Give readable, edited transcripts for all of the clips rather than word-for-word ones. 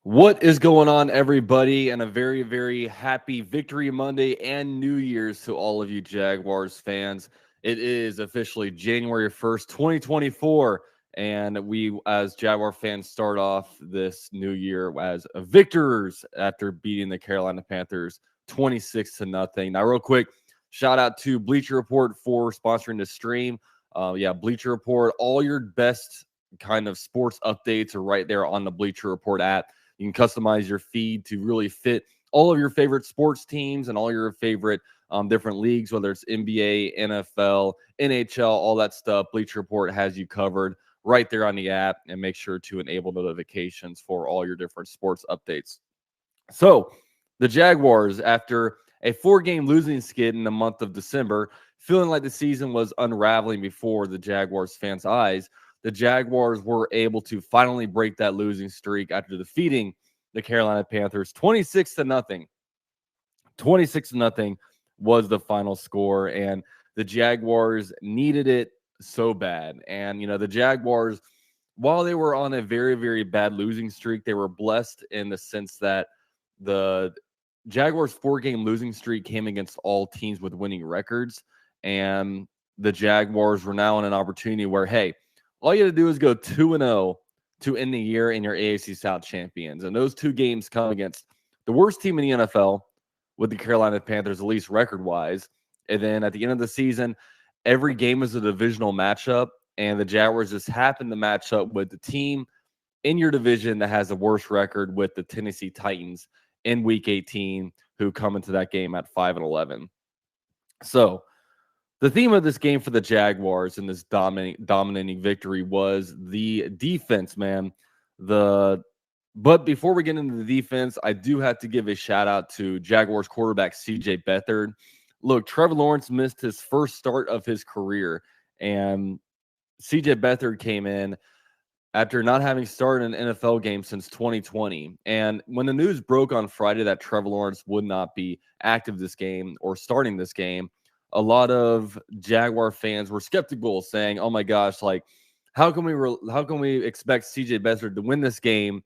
What is going on, everybody? And a very, very happy Victory Monday and New Year's to all of you Jaguars fans. It is officially January 1st, 2024. And we, as Jaguar fans, start off this new year as victors after beating the Carolina Panthers 26-0. Now, real quick, shout out to Bleacher Report for sponsoring the stream. Bleacher Report, all your best kind of sports updates are right there on the Bleacher Report app. You can customize your feed to really fit all of your favorite sports teams and all your favorite different leagues, whether it's NBA, NFL, NHL, all that stuff. Bleacher Report has you covered right there on the app, and make sure to enable notifications for all your different sports updates. So the Jaguars, after a 4-game losing skid in the month of December, feeling like the season was unraveling before the Jaguars fans' eyes, the Jaguars were able to finally break that losing streak after defeating the Carolina Panthers 26-0. 26-0 was the final score, and the Jaguars needed it so bad. And, the Jaguars, while they were on a very, very bad losing streak, they were blessed in the sense that the Jaguars' 4-game losing streak came against all teams with winning records, and the Jaguars were now in an opportunity where, hey, all you have to do is go 2-0 to end the year in your AFC South champions. And those two games come against the worst team in the NFL with the Carolina Panthers, at least record-wise. And then at the end of the season, every game is a divisional matchup, and the Jaguars just happen to match up with the team in your division that has the worst record with the Tennessee Titans in Week 18, who come into that game at 5-11. So the theme of this game for the Jaguars in this dominating victory was the defense, man. But before we get into the defense, I do have to give a shout out to Jaguars quarterback CJ Beathard. Look, Trevor Lawrence missed his first start of his career, and CJ Beathard came in after not having started an NFL game since 2020. And when the news broke on Friday that Trevor Lawrence would not be active this game or starting this game, a lot of Jaguar fans were skeptical, saying, "Oh my gosh, like how can we expect CJ Beathard to win this game?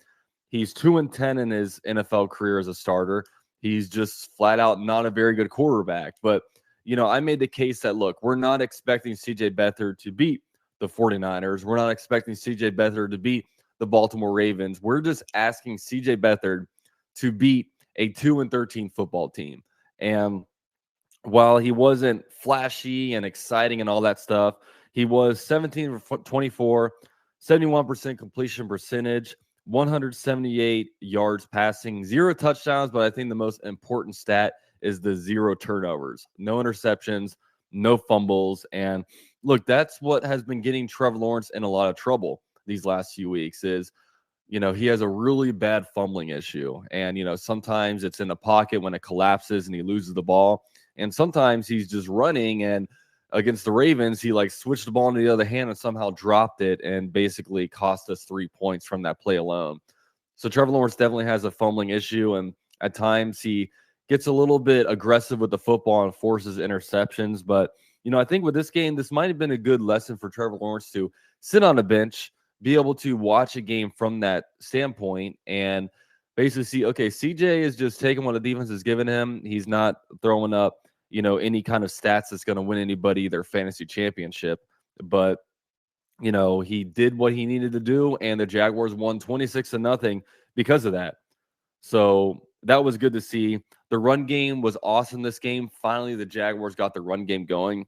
He's 2-10 in his NFL career as a starter. He's just flat out not a very good quarterback." But I made the case that, look, we're not expecting CJ Beathard to beat the 49ers. We're not expecting CJ Beathard to beat the Baltimore Ravens. We're just asking CJ Beathard to beat a 2-13 football team. And while he wasn't flashy and exciting and all that stuff, he was 17 for 24, 71% completion percentage, 178 yards passing, 0 touchdowns. But I think the most important stat is the 0 turnovers, no interceptions, no fumbles. And look, that's what has been getting Trevor Lawrence in a lot of trouble these last few weeks is, he has a really bad fumbling issue. And, sometimes it's in the pocket when it collapses and he loses the ball. And sometimes he's just running, and against the Ravens, he switched the ball into the other hand and somehow dropped it and basically cost us 3 points from that play alone. So Trevor Lawrence definitely has a fumbling issue, and at times he gets a little bit aggressive with the football and forces interceptions. But, I think with this game, this might have been a good lesson for Trevor Lawrence to sit on a bench, be able to watch a game from that standpoint, and basically see, okay, CJ is just taking what the defense is giving him. He's not throwing up, any kind of stats that's going to win anybody their fantasy championship. But, he did what he needed to do, and the Jaguars won 26-0 because of that. So that was good to see. The run game was awesome this game. Finally, the Jaguars got the run game going.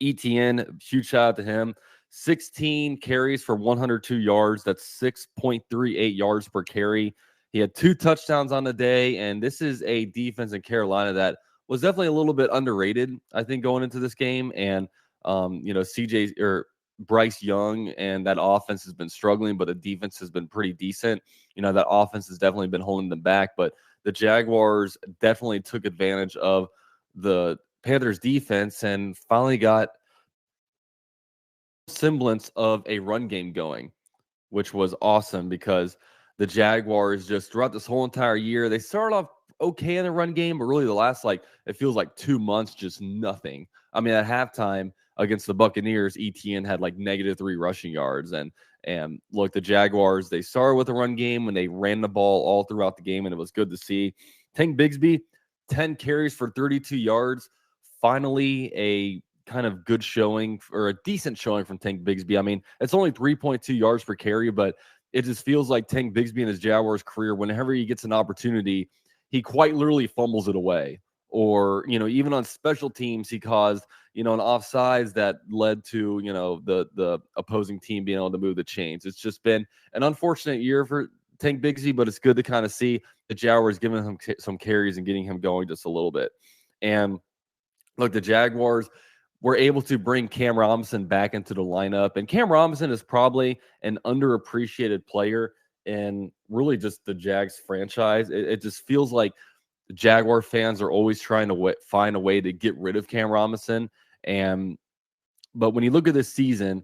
ETN, huge shout out to him. 16 carries for 102 yards. That's 6.38 yards per carry. He had 2 touchdowns on the day, and this is a defense in Carolina that was definitely a little bit underrated, I think, going into this game. And, CJ or Bryce Young and that offense has been struggling, but the defense has been pretty decent. That offense has definitely been holding them back, but the Jaguars definitely took advantage of the Panthers defense and finally got semblance of a run game going, which was awesome because the Jaguars just throughout this whole entire year, they started off okay in the run game, but really the last, it feels like 2 months, just nothing. I mean, at halftime against the Buccaneers, ETN had -3 rushing yards, and And look, the Jaguars, they started with a run game when they ran the ball all throughout the game, and it was good to see. Tank Bigsby, 10 carries for 32 yards. Finally, a kind of good showing or a decent showing from Tank Bigsby. I mean, it's only 3.2 yards per carry, but it just feels like Tank Bigsby in his Jaguars career, whenever he gets an opportunity, he quite literally fumbles it away. Or, even on special teams, he caused, an offsides that led to, the opposing team being able to move the chains. It's just been an unfortunate year for Tank Bigsby, but it's good to kind of see the Jaguars giving him some carries and getting him going just a little bit. And look, the Jaguars were able to bring Cam Robinson back into the lineup. And Cam Robinson is probably an underappreciated player in really just the Jags franchise. It just feels like the Jaguar fans are always trying to find a way to get rid of Cam Robinson. But when you look at this season,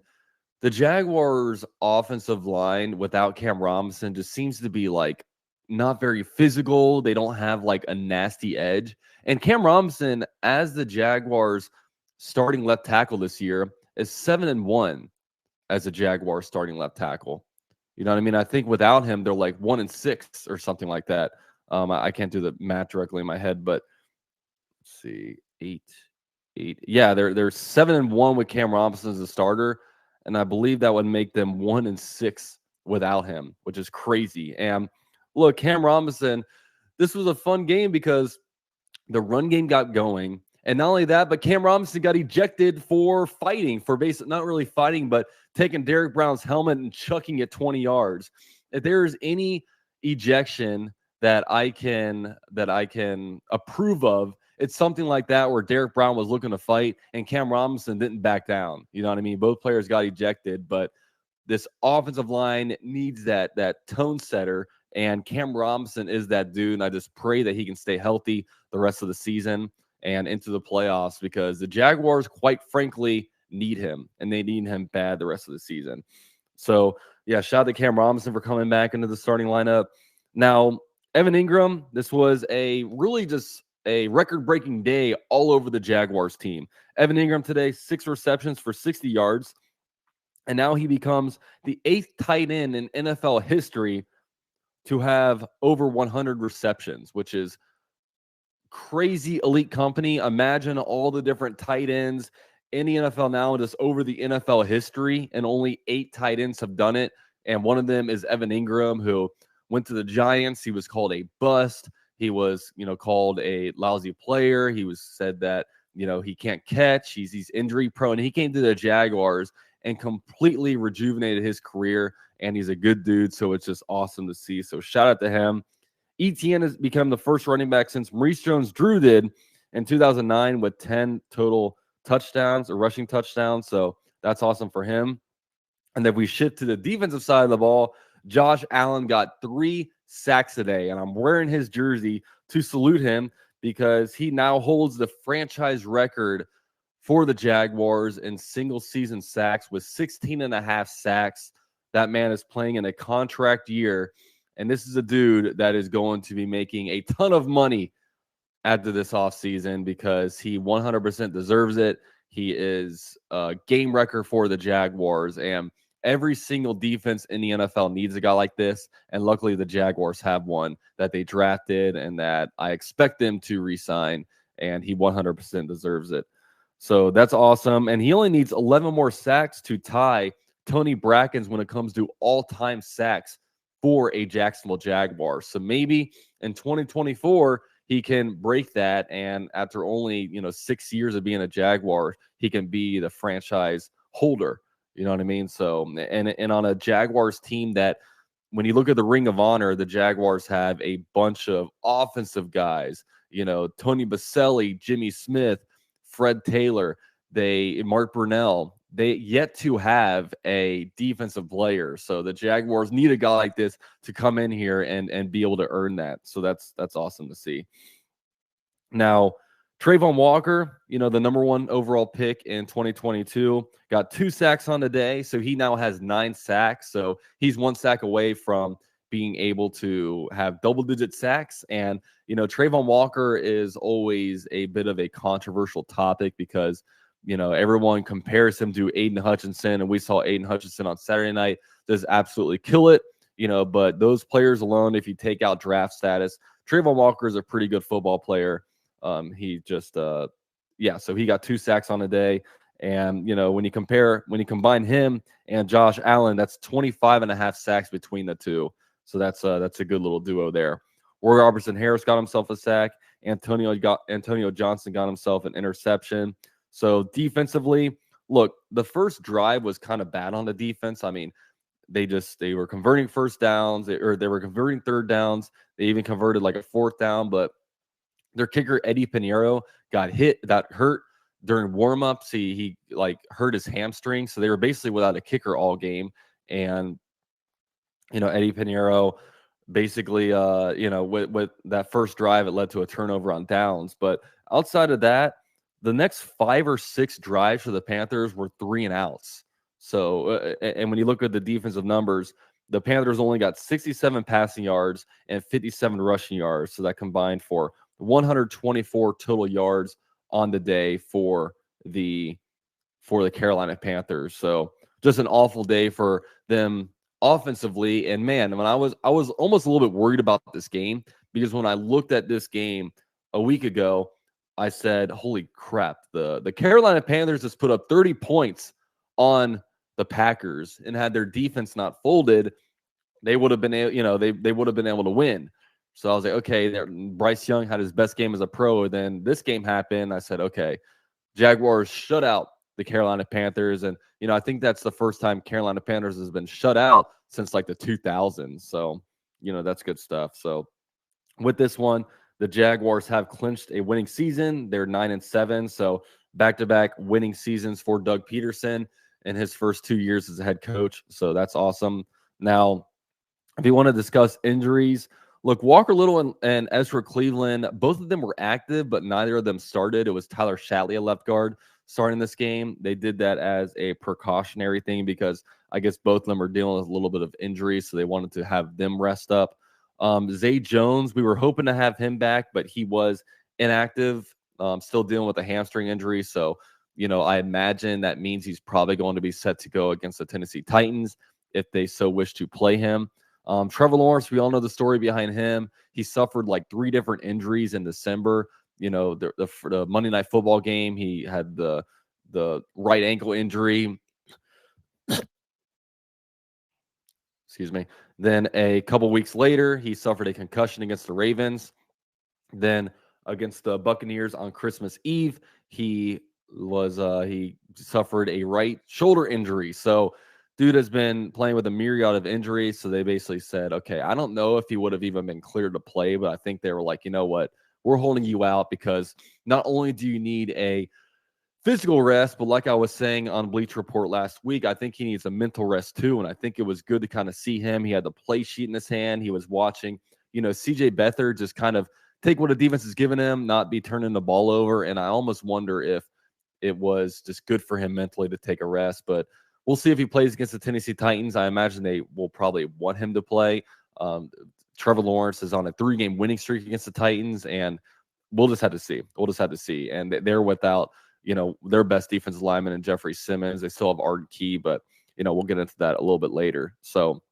the Jaguars' offensive line without Cam Robinson just seems to be like not very physical. They don't have like a nasty edge. And Cam Robinson, as the Jaguars' starting left tackle this year, is 7-1 as a Jaguar starting left tackle. You know what I mean? I think without him, they're like 1-6 or something like that. I can't do the math directly in my head, but let's see, 8. Yeah, they're 7-1 with Cam Robinson as a starter, and I believe that would make them 1-6 without him, which is crazy. And look, Cam Robinson, this was a fun game because the run game got going. And not only that, but Cam Robinson got ejected for fighting, for not really fighting, but taking Derek Brown's helmet and chucking it 20 yards. If there is any ejection that I can approve of, it's something like that where Derek Brown was looking to fight and Cam Robinson didn't back down. You know what I mean? Both players got ejected, but this offensive line needs that tone setter, and Cam Robinson is that dude. And I just pray that he can stay healthy the rest of the season and into the playoffs, because the Jaguars, quite frankly, need him, and they need him bad the rest of the season. So, yeah, shout out to Cam Robinson for coming back into the starting lineup. Now, Evan Ingram, this was really just a record-breaking day all over the Jaguars team. Evan Ingram today, 6 receptions for 60 yards, and now he becomes the 8th tight end in NFL history to have over 100 receptions, which is crazy elite company. Imagine all the different tight ends in the NFL now, just over the NFL history, and only 8 tight ends have done it. And one of them is Evan Ingram, who went to the Giants. He was called a bust. He was, called a lousy player. He was said that, he can't catch. He's injury prone. He came to the Jaguars and completely rejuvenated his career, and he's a good dude. So it's just awesome to see. So shout out to him. ETN has become the first running back since Maurice Jones-Drew did in 2009 with 10 total touchdowns or rushing touchdowns. So that's awesome for him. And then we shift to the defensive side of the ball. Josh Allen got 3 sacks today, and I'm wearing his jersey to salute him because he now holds the franchise record for the Jaguars in single season sacks with 16.5 sacks. That man is playing in a contract year, and this is a dude that is going to be making a ton of money after this offseason because he 100% deserves it. He is a game wrecker for the Jaguars, and every single defense in the NFL needs a guy like this, and luckily the Jaguars have one that they drafted and that I expect them to re-sign, and he 100% deserves it. So that's awesome, and he only needs 11 more sacks to tie Tony Bracken's when it comes to all-time sacks for a Jacksonville Jaguar. So maybe in 2024, he can break that, and after only 6 years of being a Jaguar, he can be the franchise holder. You know what I mean? So, and on a Jaguars team that, when you look at the Ring of Honor, the Jaguars have a bunch of offensive guys. Tony Baselli, Jimmy Smith, Fred Taylor, Mark Brunell. They yet to have a defensive player. So the Jaguars need a guy like this to come in here and be able to earn that. So that's awesome to see. Now, Trayvon Walker, the number 1 overall pick in 2022, got 2 sacks on the day. So he now has 9 sacks. So he's 1 sack away from being able to have double-digit sacks. And, Trayvon Walker is always a bit of a controversial topic because, everyone compares him to Aiden Hutchinson. And we saw Aiden Hutchinson on Saturday night just absolutely kill it. But those players alone, if you take out draft status, Trayvon Walker is a pretty good football player. He just, so he got 2 sacks on a day. And, when you combine him and Josh Allen, that's 25.5 sacks between the two. So that's a good little duo there. Roy Robertson Harris got himself a sack. Antonio Johnson got himself an interception. So defensively, look, the first drive was kind of bad on the defense. I mean, they were converting first downs, they were converting third downs. They even converted like a fourth down, but their kicker Eddie Pinheiro got hurt during warmups. He like hurt his hamstring, so they were basically without a kicker all game. And Eddie Pinheiro basically, with that first drive, it led to a turnover on downs. But outside of that, the next 5 or 6 drives for the Panthers were 3 and outs. So, and when you look at the defensive numbers, the Panthers only got 67 passing yards and 57 rushing yards. So that combined for 124 total yards on the day for the Carolina Panthers. So just an awful day for them offensively. And man, when I was almost a little bit worried about this game, because when I looked at this game a week ago, I said, holy crap, the Carolina Panthers just put up 30 points on the Packers, and had their defense not folded, they would have been they would have been able to win. So I was like, okay, Bryce Young had his best game as a pro. Then this game happened. I said, okay, Jaguars shut out the Carolina Panthers. And, I think that's the first time Carolina Panthers has been shut out since like the 2000s. So, that's good stuff. So with this one, the Jaguars have clinched a winning season. They're 9-7. So back-to-back winning seasons for Doug Peterson in his first 2 years as a head coach. So that's awesome. Now, if you want to discuss injuries, look, Walker Little and Ezra Cleveland, both of them were active, but neither of them started. It was Tyler Shatley, a left guard, starting this game. They did that as a precautionary thing because I guess both of them are dealing with a little bit of injury, so they wanted to have them rest up. Zay Jones, we were hoping to have him back, but he was inactive, still dealing with a hamstring injury. So, I imagine that means he's probably going to be set to go against the Tennessee Titans if they so wish to play him. Trevor Lawrence, we all know the story behind him. He suffered like 3 different injuries in December. The Monday Night Football game, he had the right ankle injury. Excuse me. Then a couple weeks later, he suffered a concussion against the Ravens. Then against the Buccaneers on Christmas Eve, he suffered a right shoulder injury. So dude has been playing with a myriad of injuries. So they basically said, okay, I don't know if he would have even been cleared to play, but I think they were like, you know what? We're holding you out because not only do you need a physical rest, but like I was saying on Bleach Report last week, I think he needs a mental rest too. And I think it was good to kind of see him. He had the play sheet in his hand. He was watching, CJ Beathard just kind of take what the defense is giving him, not be turning the ball over. And I almost wonder if it was just good for him mentally to take a rest. But we'll see if he plays against the Tennessee Titans. I imagine they will probably want him to play. Trevor Lawrence is on a 3-game winning streak against the Titans, and we'll just have to see. And they're without, their best defensive lineman and Jeffrey Simmons. They still have Arden Key, but, we'll get into that a little bit later. So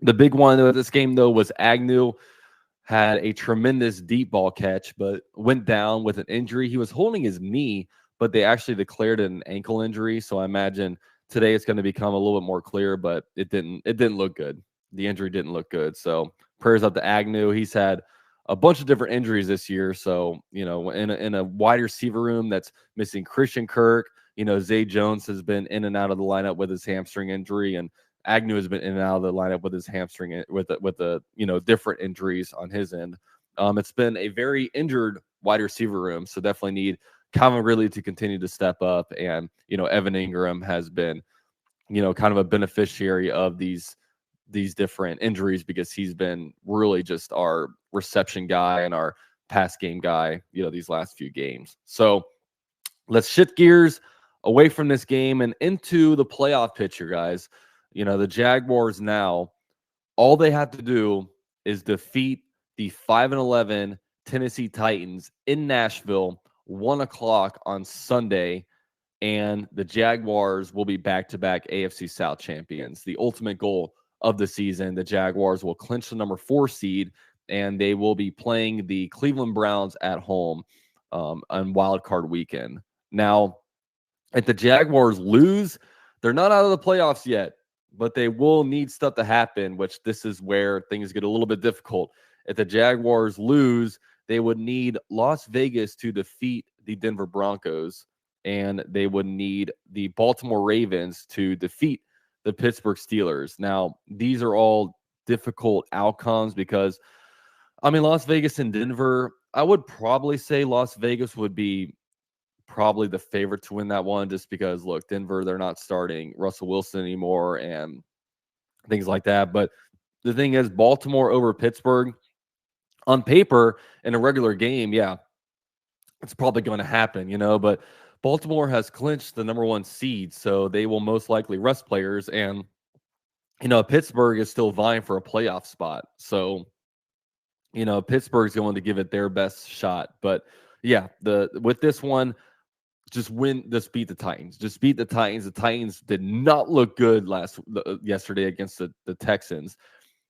the big one of this game, though, was Agnew had a tremendous deep ball catch, but went down with an injury. He was holding his knee, but they actually declared it an ankle injury. So I imagine today it's going to become a little bit more clear, but it didn't look good. The injury didn't look good. So prayers up to Agnew. He's had a bunch of different injuries this year. So, in a wide receiver room that's missing Christian Kirk, Zay Jones has been in and out of the lineup with his hamstring injury, and Agnew has been in and out of the lineup with his hamstring with the different injuries on his end. It's been a very injured wide receiver room. So definitely need Calvin Ridley to continue to step up. And, Evan Ingram has been, kind of a beneficiary of these different injuries because he's been really just our reception guy and our pass game guy, these last few games. So let's shift gears away from this game and into the playoff picture, guys. The Jaguars now, all they have to do is defeat the 5-11 Tennessee Titans in Nashville, 1:00 on Sunday. and the Jaguars will be back-to-back AFC South champions. The ultimate goal of the season, the Jaguars will clinch the number 4 seed, and they will be playing the Cleveland Browns at home on Wild Card Weekend. Now, if the Jaguars lose, they're not out of the playoffs yet, but they will need stuff to happen, which this is where things get a little bit difficult. If the Jaguars lose, they would need Las Vegas to defeat the Denver Broncos, and they would need the Baltimore Ravens to defeat the Pittsburgh Steelers. Now, these are all difficult outcomes because, I mean, Las Vegas and Denver, I would probably say Las Vegas would be probably the favorite to win that one, just because, look, Denver, they're not starting Russell Wilson anymore and things like that. But the thing is, Baltimore over Pittsburgh, on paper, in a regular game, yeah, it's probably going to happen, but Baltimore has clinched the number 1 seed, so they will most likely rest players. And, Pittsburgh is still vying for a playoff spot. So, Pittsburgh's going to give it their best shot. But yeah, with this one, just beat the Titans. Just beat the Titans. The Titans did not look good yesterday against the Texans.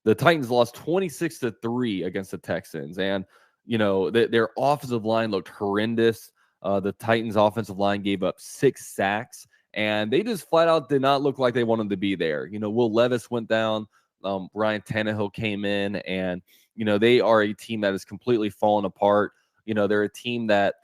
The Titans lost 26-3 against the Texans, and their offensive line looked horrendous. The Titans' offensive line gave up 6 sacks, and they just flat out did not look like they wanted to be there. Will Levis went down. Ryan Tannehill came in, and they are a team that is completely fallen apart. They're a team that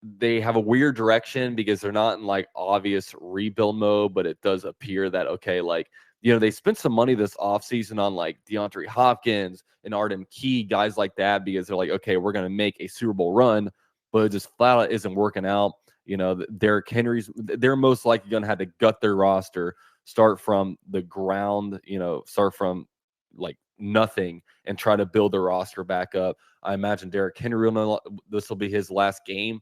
they have a weird direction because they're not in like obvious rebuild mode, but it does appear that, okay, like, they spent some money this offseason on like DeAndre Hopkins and Arden Key, guys like that, because they're like, okay, we're going to make a Super Bowl run, but it just flat out isn't working out. Derrick Henry's, they're most likely going to have to gut their roster, start from the ground, start from like nothing and try to build their roster back up. I imagine Derrick Henry, this will be his last game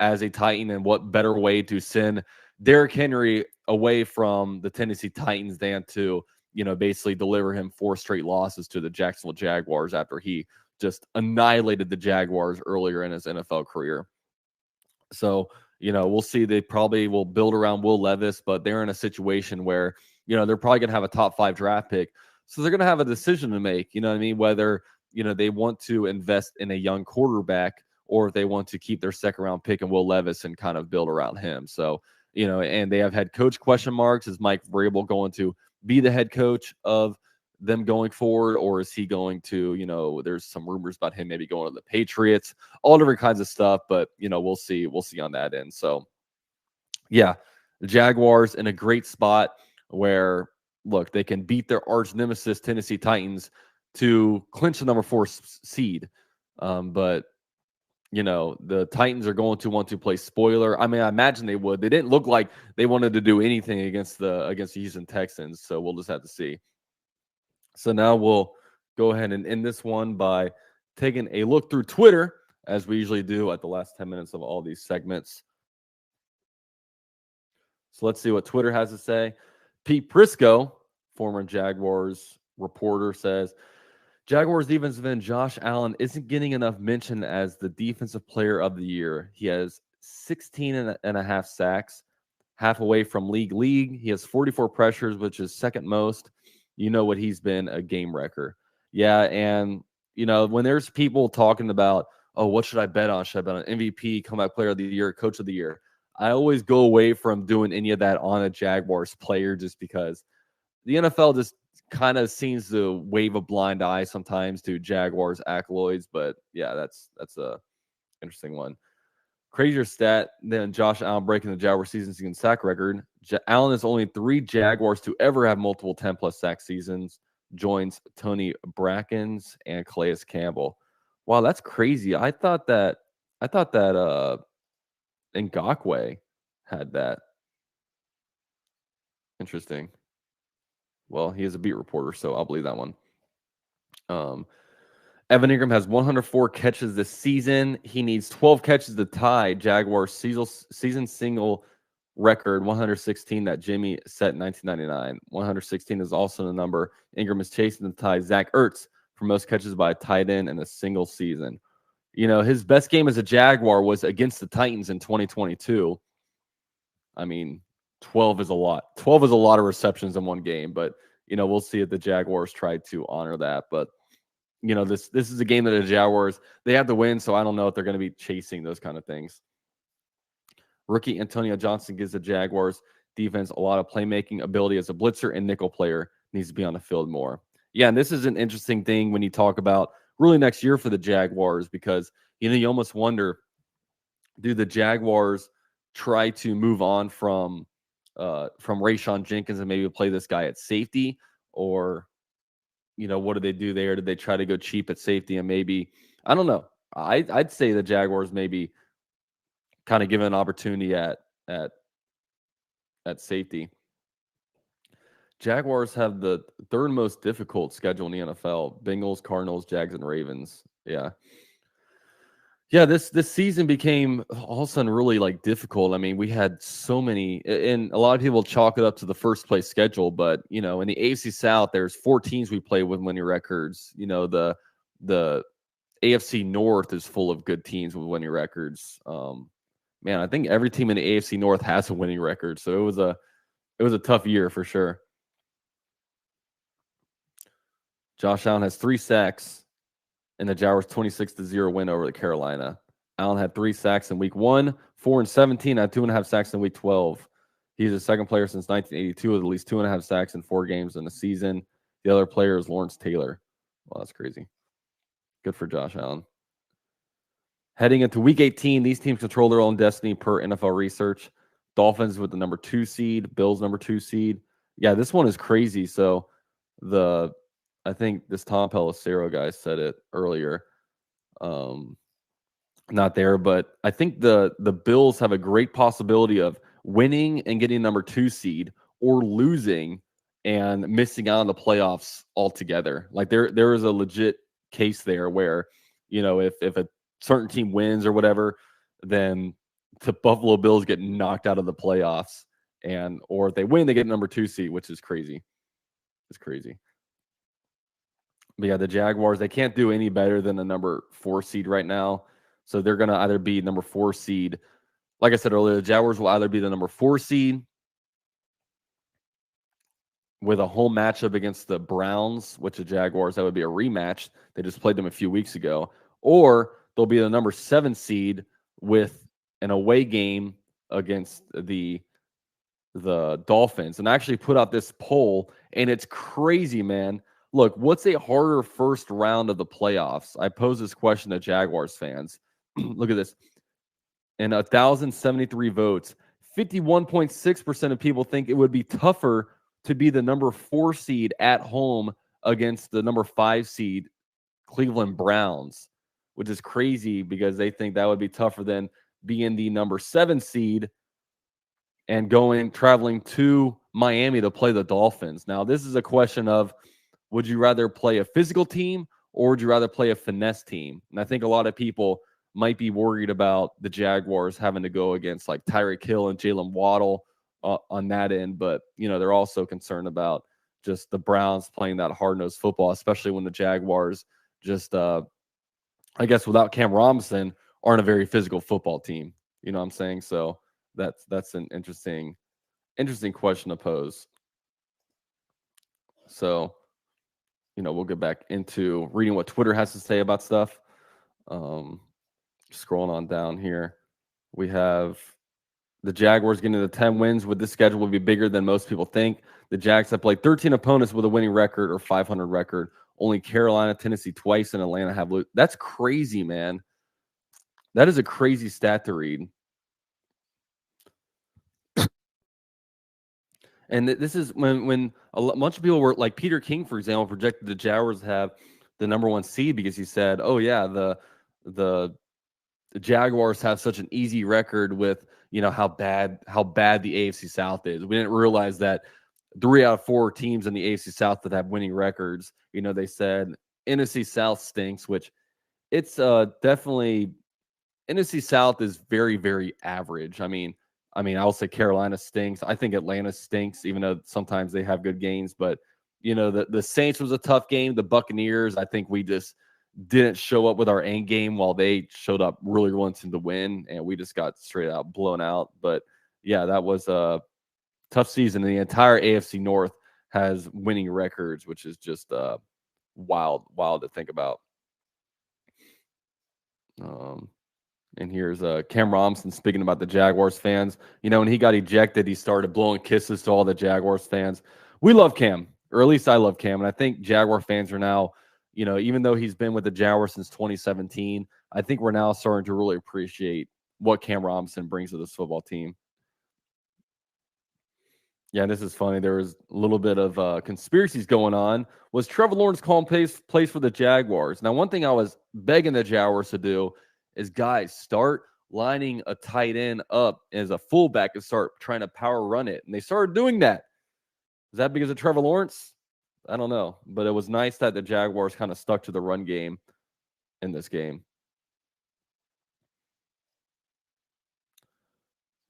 as a Titan, and what better way to send Derrick Henry away from the Tennessee Titans than to, basically deliver him 4 straight losses to the Jacksonville Jaguars after he just annihilated the Jaguars earlier in his NFL career. So, we'll see. They probably will build around Will Levis, but they're in a situation where, they're probably going to have a top 5 draft pick. So they're going to have a decision to make, whether, they want to invest in a young quarterback or if they want to keep their second round pick and Will Levis and kind of build around him. So, and they have head coach question marks. Is Mike Vrabel going to be the head coach of them going forward, or is he going to, there's some rumors about him maybe going to the Patriots, all different kinds of stuff, but, we'll see on that end. So yeah, the Jaguars in a great spot where, look, they can beat their arch nemesis Tennessee Titans to clinch the number 4 seed. But the Titans are going to want to play spoiler. I mean, I imagine they would. They didn't look like they wanted to do anything against the Houston Texans, so we'll just have to see. So now we'll go ahead and end this one by taking a look through Twitter, as we usually do at the last 10 minutes of all these segments. So let's see what Twitter has to say. Pete Prisco, former Jaguars reporter, says, Jaguars defensive end Josh Allen isn't getting enough mention as the defensive player of the year. He has 16 and a half sacks, half away from league. He has 44 pressures, which is second most. What he's been, a game wrecker. Yeah, and, when there's people talking about, oh, what should I bet on? Should I bet on MVP, comeback player of the year, coach of the year? I always go away from doing any of that on a Jaguars player just because the NFL just kind of seems to wave a blind eye sometimes to Jaguars accolades, but yeah, that's a interesting one. Crazier stat than Josh Allen breaking the Jaguars season sack record. Allen is only 3 Jaguars to ever have multiple 10+ sack seasons. Joins Tony Brackens and Calais Campbell. Wow, that's crazy. I thought that Ngakoue had that. Interesting. Well, he is a beat reporter, so I'll believe that one. Evan Ingram has 104 catches this season. He needs 12 catches to tie Jaguars season single record 116 that Jimmy set in 1999. 116 is also the number Ingram is chasing to tie Zach Ertz for most catches by a tight end in a single season. His best game as a Jaguar was against the Titans in 2022. I mean, 12 is a lot. 12 is a lot of receptions in one game, but we'll see if the Jaguars try to honor that. But this is a game that the Jaguars, they have to win, so I don't know if they're going to be chasing those kind of things. Rookie Antonio Johnson gives the Jaguars defense a lot of playmaking ability as a blitzer and nickel player, needs to be on the field more. Yeah, and this is an interesting thing when you talk about really next year for the Jaguars, because you almost wonder, do the Jaguars try to move on from Rayshawn Jenkins and maybe play this guy at safety, or what do they do there? Did they try to go cheap at safety and maybe, I don't know. I'd say the Jaguars maybe kind of give an opportunity at safety. Jaguars have the third most difficult schedule in the NFL. Bengals, Cardinals, Jags, and Ravens. Yeah. Yeah, this season became all of a sudden really difficult. I mean, we had so many, and a lot of people chalk it up to the first place schedule, but in the AFC South, there's 4 teams we play with winning records. The AFC North is full of good teams with winning records. Man, I think every team in the AFC North has a winning record, so it was a tough year for sure. Josh Allen has 3 sacks in the Jaguars' 26-0 win over the Carolina. Allen had 3 sacks in week 1, 4 and 17, had 2.5 sacks in week 12. He's the second player since 1982 with at least 2.5 sacks in 4 games in the season. The other player is Lawrence Taylor. Well, that's crazy. Good for Josh Allen. Heading into week 18, these teams control their own destiny per NFL research. Dolphins with the number 2 seed, Bills number 2 seed. Yeah, this one is crazy. So I think this Tom Pelissero guy said it earlier. Not there, but I think the Bills have a great possibility of winning and getting number 2 seed, or losing and missing out on the playoffs altogether. There is a legit case there where, if a certain team wins or whatever, then the Buffalo Bills get knocked out of the playoffs, or if they win, they get number 2 seed, which is crazy. It's crazy. But yeah, the Jaguars, they can't do any better than the number 4 seed right now. So they're going to either be number 4 seed. Like I said earlier, the Jaguars will either be the number 4 seed with a home matchup against the Browns, which the Jaguars, that would be a rematch. They just played them a few weeks ago. Or they'll be the number 7 seed with an away game against the Dolphins. And I actually put out this poll, and it's crazy, man. Look, what's a harder first round of the playoffs? I pose this question to Jaguars fans. Look at this. In 1,073 votes, 51.6% of people think it would be tougher to be the number 4 seed at home against the number 5 seed Cleveland Browns, which is crazy because they think that would be tougher than being the number 7 seed and traveling to Miami to play the Dolphins. Now, this is a question of, would you rather play a physical team or would you rather play a finesse team? And I think a lot of people might be worried about the Jaguars having to go against Tyreek Hill and Jalen Waddle on that end. But, they're also concerned about just the Browns playing that hard-nosed football, especially when the Jaguars just, I guess without Cam Robinson, aren't a very physical football team. You know what I'm saying? So that's an interesting question to pose. So, we'll get back into reading what Twitter has to say about stuff. Scrolling on down here, we have the Jaguars getting to the 10 wins with this schedule will be bigger than most people think. The Jags have played 13 opponents with a winning record or 500 record. Only Carolina, Tennessee twice, and Atlanta have. That's crazy, man. That is a crazy stat to read. And this is when a bunch of people were like Peter King, for example, projected the Jaguars have the number 1 seed because he said, "Oh yeah, the Jaguars have such an easy record with how bad the AFC South is." We didn't realize that 3 out of 4 teams in the AFC South that have winning records. They said NFC South stinks, which it's definitely NFC South is very, very average. I mean, I'll say Carolina stinks. I think Atlanta stinks, even though sometimes they have good games. But, the Saints was a tough game. The Buccaneers, I think we just didn't show up with our end game while they showed up really wanting to win, and we just got straight out blown out. But, yeah, that was a tough season. And the entire AFC North has winning records, which is just wild to think about. And here's Cam Robinson speaking about the Jaguars fans. You know, when he got ejected, he started blowing kisses to all the Jaguars fans. We love Cam, or at least I love Cam. And I think Jaguar fans are now, you know, even though he's been with the Jaguars since 2017, I think we're now starting to really appreciate what Cam Robinson brings to this football team. Yeah, this is funny. There was a little bit of conspiracies going on. Was Trevor Lawrence calling plays for the Jaguars? Now, one thing I was begging the Jaguars to do is, guys, start lining a tight end up as a fullback and start trying to power run it. And they started doing that. Is that because of Trevor Lawrence? I don't know. But it was nice that the Jaguars kind of stuck to the run game in this game.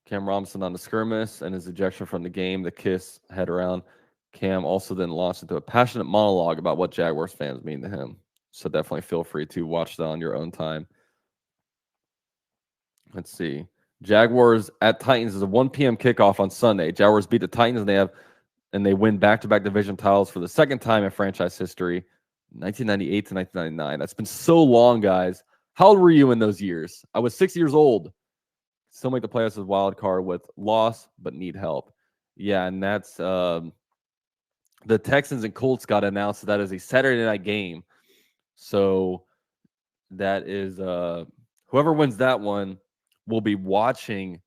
Cam Robinson on the skirmish and his ejection from the game, the kiss head around. Cam also then launched into a passionate monologue about what Jaguars fans mean to him. So definitely feel free to watch that on your own time. Let's see. Jaguars at Titans is a 1 p.m. kickoff on Sunday. Jaguars beat the Titans and they win back-to-back division titles for the second time in franchise history, 1998 to 1999. That's been so long, guys. How old were you in those years? I was 6 years old. Still make the playoffs as wild card with loss, but need help. Yeah, and that's the Texans and Colts got announced that is a Saturday night game. So that is whoever wins that one will be watching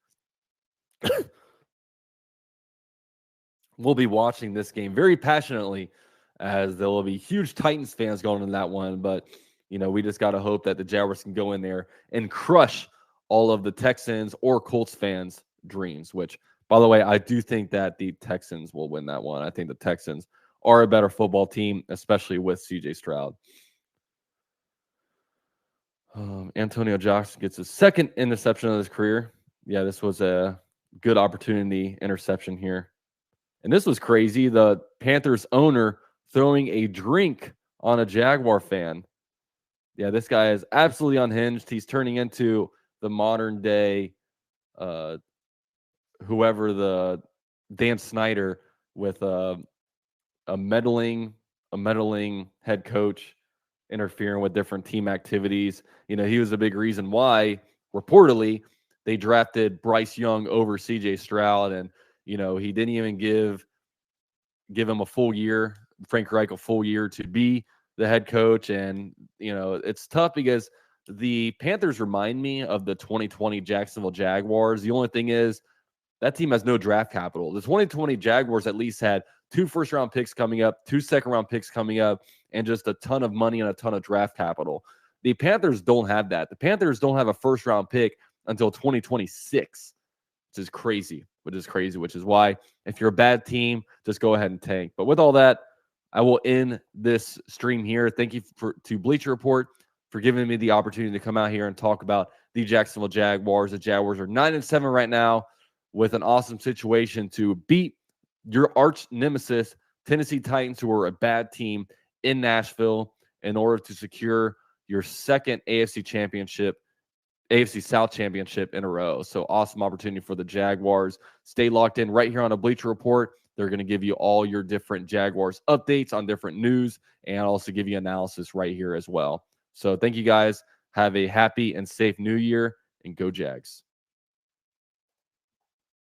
this game very passionately, as there will be huge Titans fans going in that one. But you know, we just got to hope that the Jaguars can go in there and crush all of the Texans or Colts fans' dreams, which, by the way, I do think that the Texans will win that one. I think the Texans are a better football team, especially with C.J. Stroud. Antonio Jackson gets his second interception of his career. Yeah, this was a good opportunity interception here. And this was crazy. The Panthers owner throwing a drink on a Jaguar fan. Yeah, this guy is absolutely unhinged. He's turning into the modern day, whoever the Dan Snyder with a meddling head coach interfering with different team activities. You know, he was a big reason why reportedly they drafted Bryce Young over CJ Stroud, and you know, he didn't even give him a full year, Frank Reich a full year to be the head coach. And you know, it's tough because the Panthers remind me of the 2020 Jacksonville Jaguars. The only thing is that team has no draft capital. The 2020 Jaguars at least had 2 first-round picks coming up, 2 second-round picks coming up, and just a ton of money and a ton of draft capital. The Panthers don't have that. The Panthers don't have a first-round pick until 2026, which is crazy, which is why if you're a bad team, just go ahead and tank. But with all that, I will end this stream here. Thank you to Bleacher Report for giving me the opportunity to come out here and talk about the Jacksonville Jaguars. The Jaguars are 9-7 right now, with an awesome situation to beat your arch nemesis, Tennessee Titans, who are a bad team in Nashville, in order to secure your second AFC South championship in a row. So awesome opportunity for the Jaguars. Stay locked in right here on a Bleacher Report. They're going to give you all your different Jaguars updates on different news, and also give you analysis right here as well. So thank you guys. Have a happy and safe new year, and go Jags.